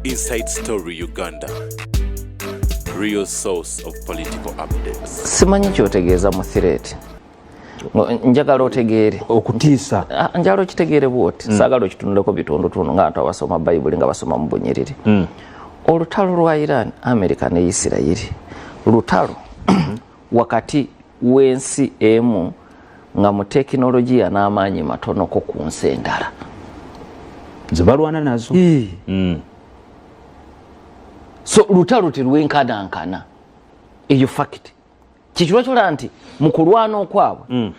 Inside Story Uganda. Real source of political updates. Simanyi kyotegeeza mu threat. Njagala otegeere okutiisa. Njagala okitegeere bwoti. Saagala okitundeko bitundu tundu nga abantu abasoma Bayibuli nga basoma mu bunyiriri. Olutalo lwa Iran, America ne Israel. Lutalo wakati w'ensi emu nga mu tekinologiya n'amaanyi matonoko ku nsi endala. Zibalwana nazo. So lutalo terwenkanankana. Eyo fact. Kikirwa kyola nti mu kulwana okwabwe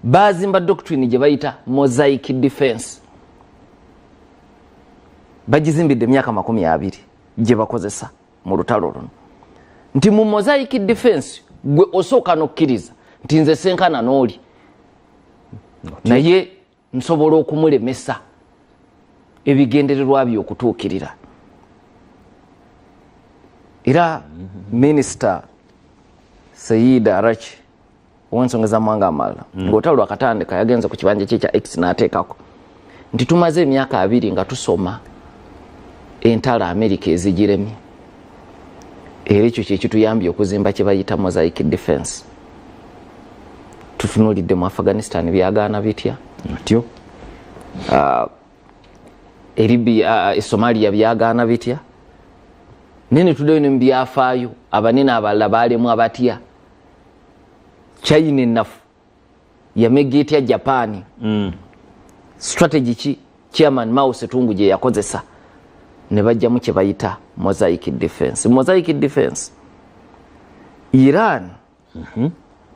bazimba doctrine gye bayita mosaic defense. Bagizimbidde emyaka 20 gye bakozesa mu lutalo luno. Nti mu mosaic defense gwe osooka n'okkiriza nti nze senkana n'oli naye nsobola okumulemesa ebigendererwa bye okutuukirira. Era Minister Said Arachi ow'ensonga z'amawanga amalala ng'olutalo lwakatandika yagenze ku kibanja kye kya X n'ateekako nti tumaze emyaka 2 nga tusoma entalo America ezigiremye. Era ekyo kye kituyambye okuzimba kye bayita mosaic defense. Tutunuulidde mu Afghanistan byagaana bitya atyo. Libya, Somalia byagaana bitya. Nene tuddeyo ne mu byafaayo abanene abalala baalimu abatya. China ennafu yamega etya Japan. Strategy ki Chairman Mao Zedong gye yakozesa ne bajjamu kye bayita mosaic defense. Mosaic defense Iran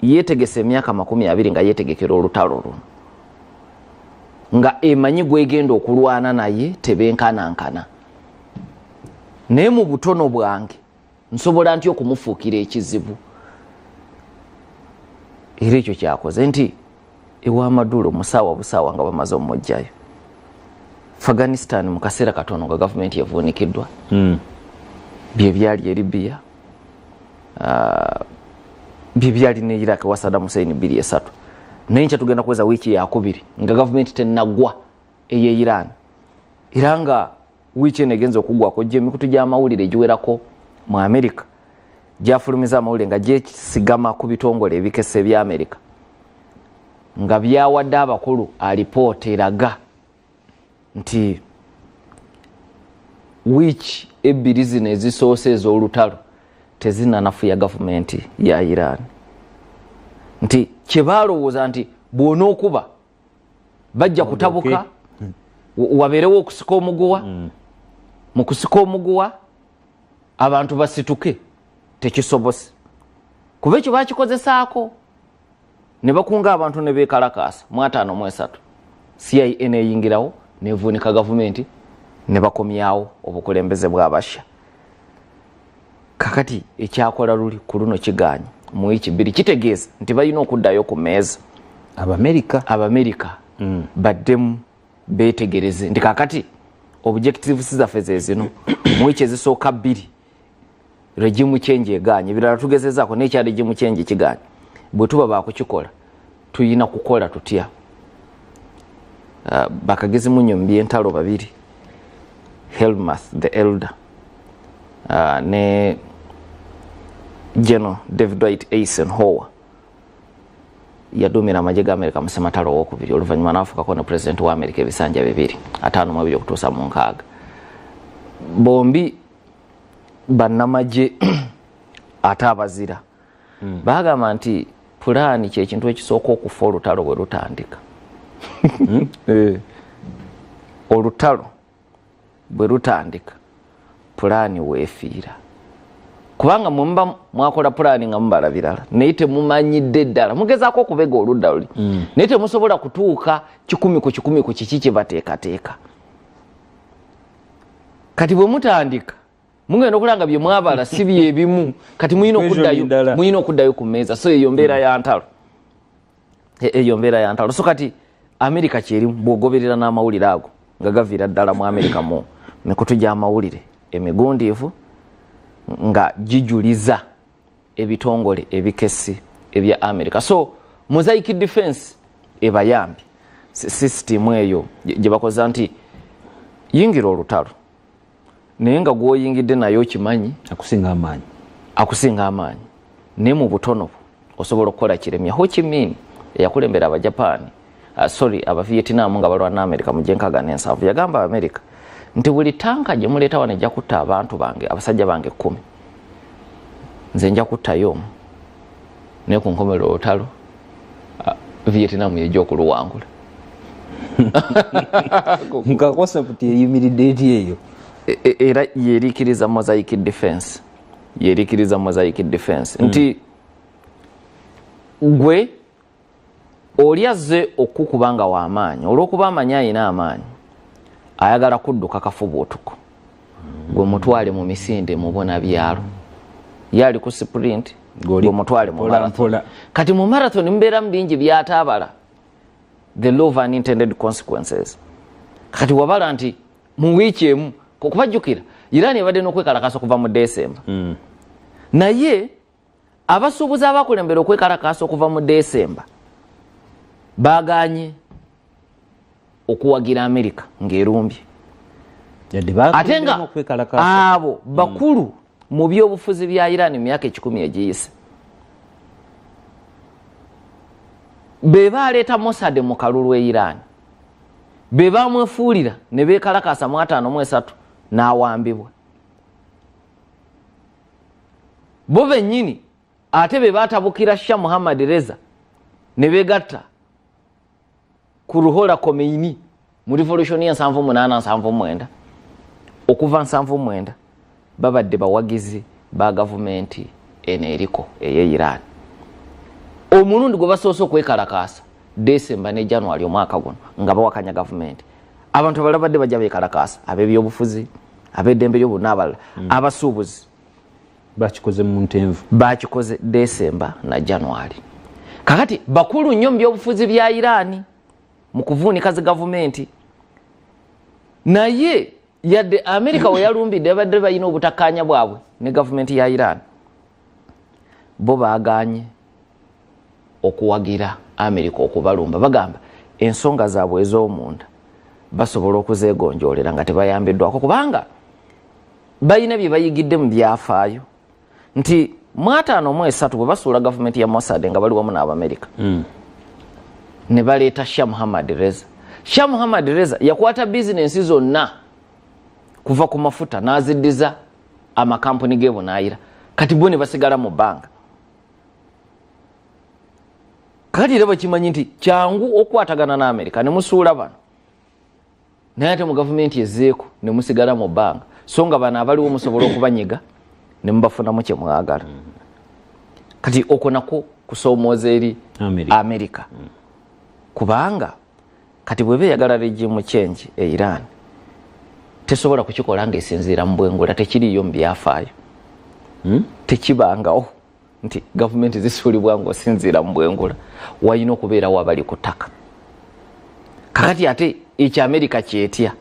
yeetegese emyaka 20 nga yeetegekera olutalo luno nga emanyi gwegenda okulwana naye tebenkanankana. Naye mu butono bwange nsobola ntyo okumufuukira ekizibu. Era ekyo kyakoze nti ewa Maduro musaawa busaawa nga bamaze omujjayo. Afghanistan mu kaseera katono nga gavumenti yavuunikiddwa. Bye byali Libya. Bye byali ne Iraq wa Saddam Hussein 2003. Naye nkya tugenda kuweza wiiki yakubiri nga gavumenti tennaggwa eye Iran. Era nga wiiki enegenza okuggwako gye emikutu gy'amawulire egiwerako mu America gyafulumiza amawulire nga gyesigama ku bitongole ebikese bya America nga byawadde abakulu alipoota eraga nti wiiki 2 zino ezisoose ez'olutalo tezinanafuya gavumenti ya Iran. Nti kye baalowooza nti bw'onookuba bajja kutabuka wabeerewo okusika omuguwa. Mu kusika omuguwa abantu basituke tekisobose. Kuba ekyo bakikozesaako ne bakunga abantu ne beekalakaasa mu 5 CIA eyingirawo nevuunika gavumenti ne bakomyawo obukulembeze bw'abasha. Kakati ekyakola luli ku luno kiganye mu wiiki 2 kitegeeza nti balina okuddayo ku meeza Abamerika baddemu beetegereze nti kakati objectives zaffe ze zino mu wiiki ezisooka 2 regime change eganye birala tugezezaako n'ekya regime change kiganye. Bwe tuba baakukikola tuyina kukola tutya. Bakagezi munyo mbyentalo 2 Helmuth the Elder ne General David Dwight Eisenhower yadumira amagye ga America mu sematalo w'okubiri oluvannyuma n'afukako ne President wa America ebisanja 2 okutuusa mu 6. Bombi bannamagye ate abazira baagamba nti pulaani kyekintu ekisooka okufa olutalo bwe lutandika. Olutalo bwe lutandika pulaani weefiira. Kubanga mumba mwakola pulaani nga mubala birala naye temumanyidde ddala mugezaako okubega oludda luli naye temusobola kutuuka 10 ku kiki kye bateekateeka. Kati bwe mutandika mugenda okulanga bye mwabala si byebimu kati muyina okuddayo ku mmeeza. So eyo mbeera ya ntalo. So kati America kyerimu bw'ogoberera n'amawulire ago nga gaviira ddala mu America mu mikutu gy'amawulire emigundiivu nga gijuliza ebitongole ebikesi ebya America. So mosaic defense ebayambi system eyo gye bakoza nti yingira olutalo naye nga gwoyingidde nayo kimanyi akusinga amaanyi ne mu butono osobola okukola kiremya. Ho Chi Minh eyakulembera Abajapani aba Vietnam nga balwana America mu 1997 yagamba America nti buli tanka gye muleeta wano ejja kutta abantu bange abasajja bange 10 nze nja kuttayo omu naye ku nkomerero olutalo Vietnam yejja okuluwangula. Nka concept eyimiridde eyo era yerikiriza mosaic defense nti gwe oli azze okukubanga w'amaanyi olw'okuba amanyi ayina amaanyi ayagala kudduka kafubuutuko gwe mutwale mu misinde mubona byalo yali ku sprint gwe mutwale mu marathon. Kati mu marathon mbeeramu bingi byataabala the law of unintended consequences. Kati wabala nti mu wiiki emu okubajjukira Iran yabadde n'okwekalakaasa okuva mu December naye abasuubuzi abakulembera okwekalakaasa okuva mu December baganye okuwagira America ng'erumbye ate nga abo bakulu mu byobufuzi bya Iran mu myaka 10 egiyise be baleeta Mossad mu kalulu e Iran be bamwefuulira ne beekalakaasa mu 5 n'awambibwa bo bennyini ate be baatabukira Shah Muhammad Reza ne beegatta ku Ruhollah Khomeini mu revolution ya 78-79 okuva 79 babadde bawagizi ba gavumenti eneriko eye Iran. Omulundi gwe basoose okwekalakaasa December ne January omwaka guno nga bawakanya gavumenti abantu balabadde bajja beekalakaasa ab'ebyobufuzi ab'eddembe ly'obunaabala abasuubuzi bakikoze mu Ntenvu bakikoze December na January. Kakati bakulu nnyo mu byobufuzi bya Iran mu kuvuunika zi gavumenti naye yadde America we yalumbidde badde bayina obutakkaanya bwabwe ne gavumenti ya Iran bo baaganye okuwagira America okubalumba bagamba ensonga zaabwe ez'omunda basobola okuzeegonjoolera nga tebayambiddwako kubanga bayina bye bayigidde mu byafaayo nti mu 5 bwe basuula gavumenti ya Mossad nga bali wamu n'Abamerika ne baleeta Shah Muhammad Reza. Shah Muhammad Reza yakwata bizinensi zonna kuva ku mafuta n'aziddiza amakampuni ge bunaayira kati bo ne basigala mu bbanga. Kati era bakimanyi nti kyangu okwatagana n'Amerika ne musuula bano naye ate mu gavumenti ezzeeko ne musigala mu bbanga so nga bano abaliwo musobola okubanyiga ne mubafunamu kye mwagala. Kati okwo nako kusoomooza eri Amerika kubanga kati bwe beeyagala regime change e Iran tesobola kukikola ng'esinziira mu bwengula tekiriyo mu byafaayo tekibangawo nti gavumenti zisuulibwa ng'osinziira mu bwengula wayina okubeerawo abali ku ttaka. Kakati ate ekyo Amerika kyetya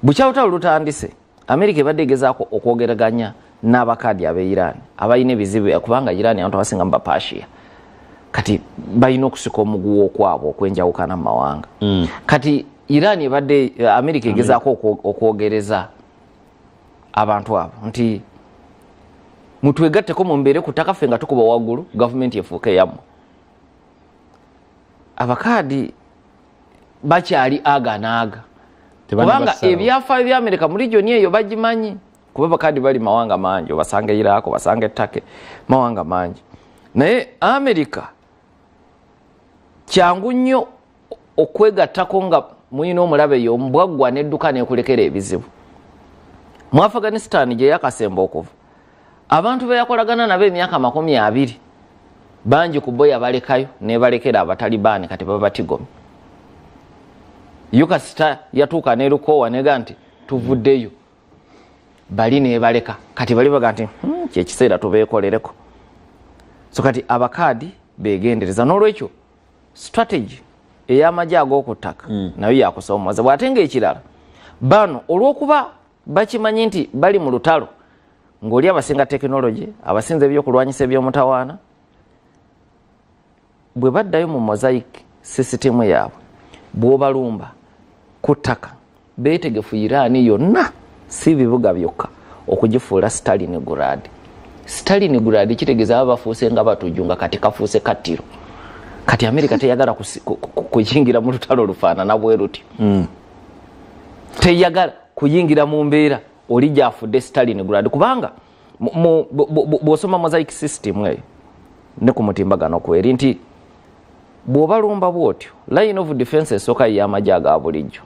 bukyawutalo lutandise Amerika ebadde egezaako okwogeraganya n'abakaadi ab'e Iran abalina ebizibu kubanga Iran abantu abasinga mu Bapashia kati balina okusika omuguwa okwabo okwenjawukana mu mawanga. Kati Iran ebadde Amerika egezaako okwogereza abantu abo nti mutwegatteko mumbeere ku ttaka ffe nga tukuba waggulu gavumenti efuuke yammwe. Abakaadi bakyali aga naaga kubanga ebyafaayo bya Amerika mu region eyo bagimanyi kuba abakaadi bali mawanga mangi obasanga Iraq obasanga ettake mawanga mangi naye Amerika kyangu nnyo okwegattako nga muyina omulabe yo mbwaggwa n'edduka n'ekulekera ebizibu. Mu Afghanistan gye yakasemba okuva abantu beyakolagana nabo emyaka 20 bangi ku bo yabalekayo nebalekera abatalibaani kati baba batigome. Yukasita yatuuka n'erukoowa nega nti tuvuddeyo bali nebaleka kati bali baga nti kyekiseera tubeekolereko. So kati abakaadi beegendereza n'olwekyo strategy ey'amagye ag'okuttaka nayo yakusoomoza bw'ate ng'ekirala bano olw'okuba bakimanyi nti bali mu lutalo ng'oli abasinga tekinologi abasinza ebyokulwanyisa eby'omutawaana bwe baddayo mu mosaic sisitemu yaabwe bw'obalumba ku ttaka beetegefu Iran yonna si bibuga byokka okugifuula Stalingrad. Stalingrad kitegeeza abafuuse nga batujunga kati kafuuse kattiro. Kati America teyagala kuyingira mu lutalo lufaanana bwe luti. Teyagala kuyingira mu mbeera oli gyafudde Stalingrad kubanga bw'osoma mosaic system eyo ne ku mutimbagano kweri nti bw'obalumba bw'otyo line of defense esooka y'amagye aga bulijjo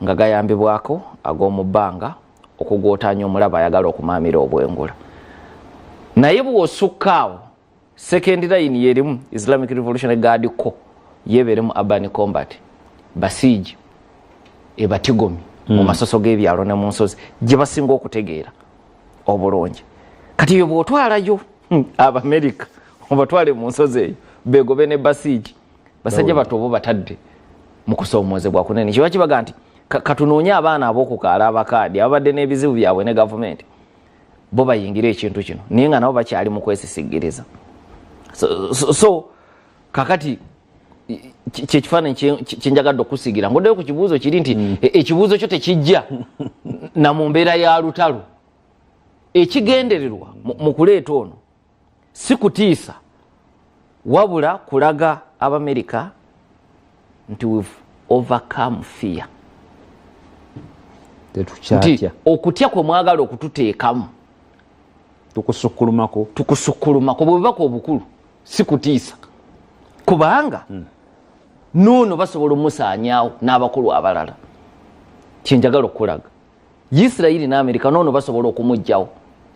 nga gayambibwako ag'omu bbanga okugootaanya omulaba ayagala okumaamira obwengula. Naye bw'osukkaawo second line yerimu Islamic Revolutionary Guard Corps yeeberemu urban combat basiigi ebatigomi mu masoso g'ebyalo ne mu nsozi gye basinga okutegeera obulungi. Kati eyo bw'otwalayo Abamerika obatwale mu nsozi eyo beegobe ne basiigi basajja bato obo batadde mu kusoomozebwa kunene. Kiba kibaga nti katunoonye abaana ab'okukaala abakaadi ababadde n'ebizibu byabwe ne gavumenti bo bayingira ekintu kino naye nga nabo bakyali mu kwesisigiriza. So kakati kyekifaananyi kyenjagadde okusigira ngoddeyo ku kibuuzo kiri nti ekibuuzo kyo tekijja na mu mbeera ya lutalo. Ekigendererwa mu kuleeta ono si kutiisa wabula kulaga Abamerika nti we've overcome fear. Tetukyatya. Okutya kwe mwagala okututeekamu tukusukkulumako bwe bubaka obukulu si kutiisa kubanga noono basobola omusaanyaawo n'abakulu abalala. Kyenjagala okulaga Isirayiri n'Amerika noono basobola okumuggyawo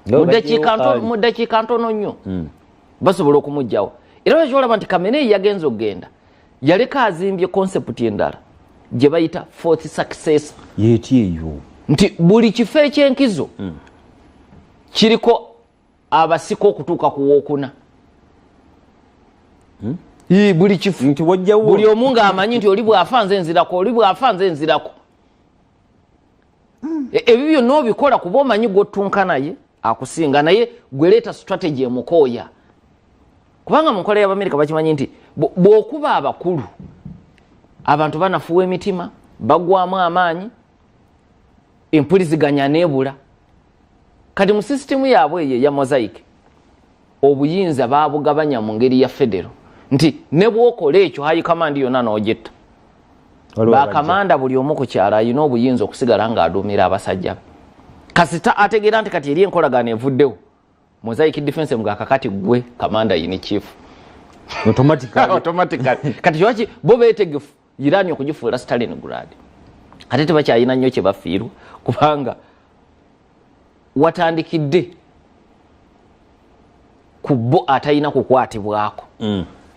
mu ddakiika ntono nnyo basobola okumuggyawo. Era bakiolaba nti Khamenei yagenza okgenda yaleka azimbye concept endala gye bayita fourth successor. Yeeti eyo nti buli kifo ekyenkizo kiriko abasika okutuuka ku wookuna. Buli kifo nti wajjawo buli omu ng'amanyi nti oli bw'afa nze nzirako oli bw'afa nze nzirako. Ebyo byonna obikola kuba omanyi gw'ottunka naye akusinga naye gweleeta strategy emukooya kubanga mu nkola y'Abamerika bakimanyi nti bw'okuba abakulu abantu banafuwa emitima bagwamu amaanyi empuliziganya neebula. Kati mu sisitimu yaabwe eyo eya mosaic obuyinza baabugabanya mu ngeri ya federo nti ne bw'okola ekyo high command yonna n'ogyetta. Bakamanda buli omu ku kyalo alina obuyinza okusigala ng'aduumira abasajja be. Kasita ategeera nti kati eri enkolagano evuddewo mosaic defense mga kakati gwe kamanda yini chief automatically. Kati kiwaki bo beetegefu Iran okugifuula Stalingrad ate tebakyalina nnyo kye bafiirwa kubanga watandikidde ku bo atalina kukwatibwako.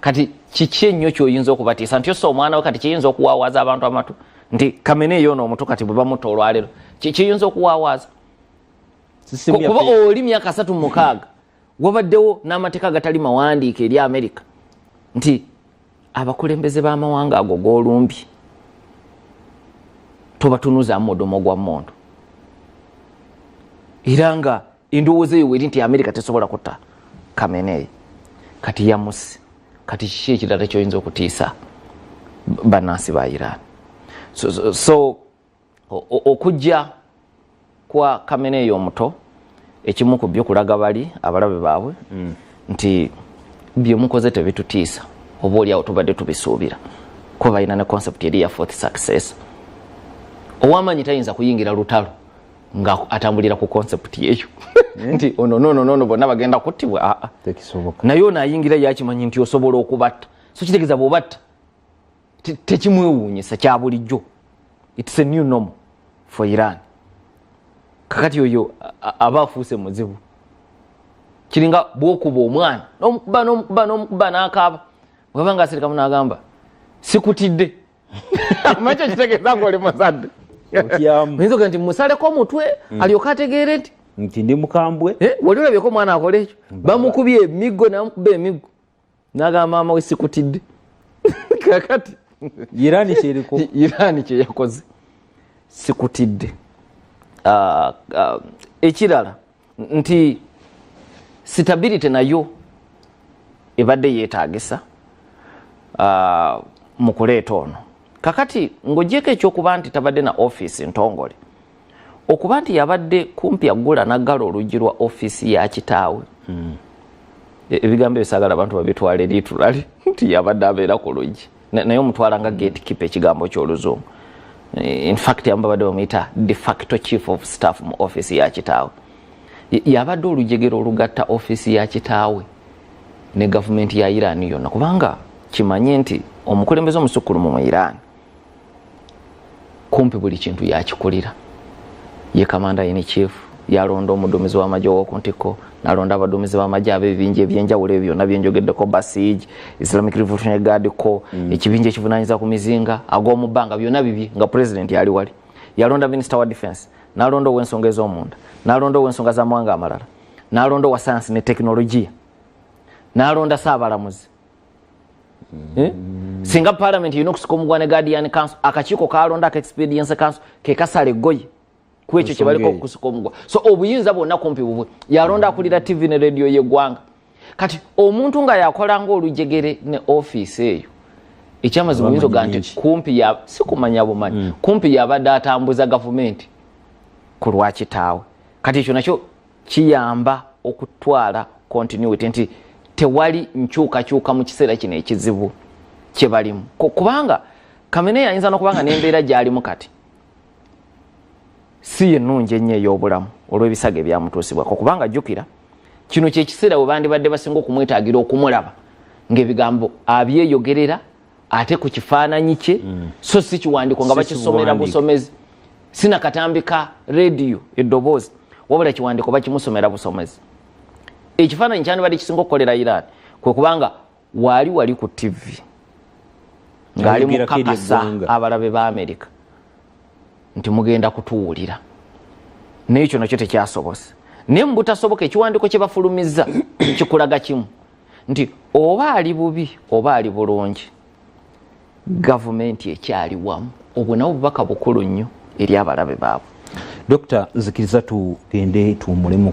Kati kiki ennyo ky'oyinza okubatiisa nti ossa omwana we kati kiyinza okuwaawaza abantu amatu nti Khamenei ono omuto kati bwe bamutta olwaleero kiyinza okuwaawaza kuba oli myaka 36 wabaddewo n'amateeka agatali mawandiike eri Amerika nti abakulembeze b'amawanga ago g'olumbye tobatunuzaamu mudomo gwa mmondo era nga endowooza eyo weri nti Amerika tesobola kutta Khamenei. Kati yamusi kati kiki ekirala kyoyinza okutiisa bannansi ba Iran. So okujja kwa Khamenei omuto ekimu ku byo kulaga bali abalabe baabwe nti bye mukoze tebitutiisa oba oliawo tubadde tubisuubira kuba balina ne concept eri ya fourth success. Owamanyi tayinza kuyingira lutalo nga atambulira ku concept yeyo nti ono bonna bagenda kuttibwa tekisoboka. Naye ono ayingira yakimanyi nti osobola okubatta so kitegeeza bw'obatta tekimwewuunyisa kya bulijjo. It's a new normal for Iran. Kakati oyo aba afuuse muzibu kiringa bw'okuba omwana n'omukuba n'akaaba bw'aba asirikamu n'agamba sikutidde amakyo kitegeeza ng'oli muzadde oyinza nti musaleko omutwe alyoka ategeere nti ndi mukambwe. Wali olabyeko omwana akola ekyo bamukubye emiggo n'amukuba emiggo n'agamba maama we sikutidde. Kakati Iran kye yakoze sikutidde. Ekirala nti stability nayo ebadde yeetaagisa mu kuleeta ono. Kakati ng'ogyeko ekyokuba nti tabadde na office ntongole okuba nti yabadde kumpi agula naggala oluggi lwa office ya kitaawe ebigambo ebisagala abantu babitwala literally nti yabadde abeera ku luggi naye omutwala nga gatekeeper ekigambo ky'oluzungu. In fact yambabadde bamuyita de facto chief of staff mu office ya kitaawe. Yabadde olujegero olugatta office ya kitaawe ne government ya Iran yonna kubanga kimanye nti omukulembeze omusukkulumu mu Iran kumpi buli kintu yakikulira. Ye commander in chief yalonda omuduumizi w'amagye w'okuntiko nalonda abaduumizi b'amagye ab'ebibinja ebyenjawulo ebyo byonna byenjogeddeko Basij, Islamic Revolutionary Guard Corps, ekibinja ekivunaanyiza ku mizinga ag'omu bbanga byonna bibye nga president yali wali. Yalonda minister wa defense, nalonda ow'ensonga ez'omunda, nalonda ow'ensonga z'amawanga amalala, nalonda owa science ne teknologiya, nalonda saabalamuzi. Singa parliament yina okusika omugwa ne Guardian Council, akakiiko kalonda aka Expedience Council ke kasala eggoye kwekyo kye baliko okusika omugwa. So obuyinza bwonna kumpi bubwe yalonda akulira TV ne radio y'eggwanga. Kati omuntu nga yakola ng'olujegere ne office eyo ekyamazima oyinza oga nti kumpi ya sikumanya bumanyi kumpi yabadde atambuza gavumenti ku lwa kitaawe. Kati ekyo nakyo kiyamba okutwala continuity nti tewali nkyukakyuka mu kiseera kino ekizibu kye balimu kubanga Khamenei ayinza n'okubanga n'embeera gy'alimu kati si ennungi ennyo ey'obulamu olw'ebisago ebyamutuusibwako kubanga jjukira kino kye kiseera bwe bandibadde basinga okumwetaagira okumulaba ng'ebigambo abyeyogerera ate ku kifaananyi kye so si kiwandiiko nga bakisomera busomezi sina katambika rediyo eddoboozi wabula kiwandiiko bakimusomera busomezi. Ekifaananyi kyandibadde kisinga okukolera Iran kwe kubanga wali ku TV ng'ali mu kakasa abalabe ba Amerika nti mugenda kutuwulira n'ekyo nakyo tekyasobose. Naye mu butasoboka ekiwandiiko kye bafulumizza kikulaga kimu nti oba ali bubi oba ali bulungi gavumenti ekyali wamu. Obwo nabo bubaka bukulu nnyo eri abalabe baabwe. Dr. Zikiriza tugende tuwummulemu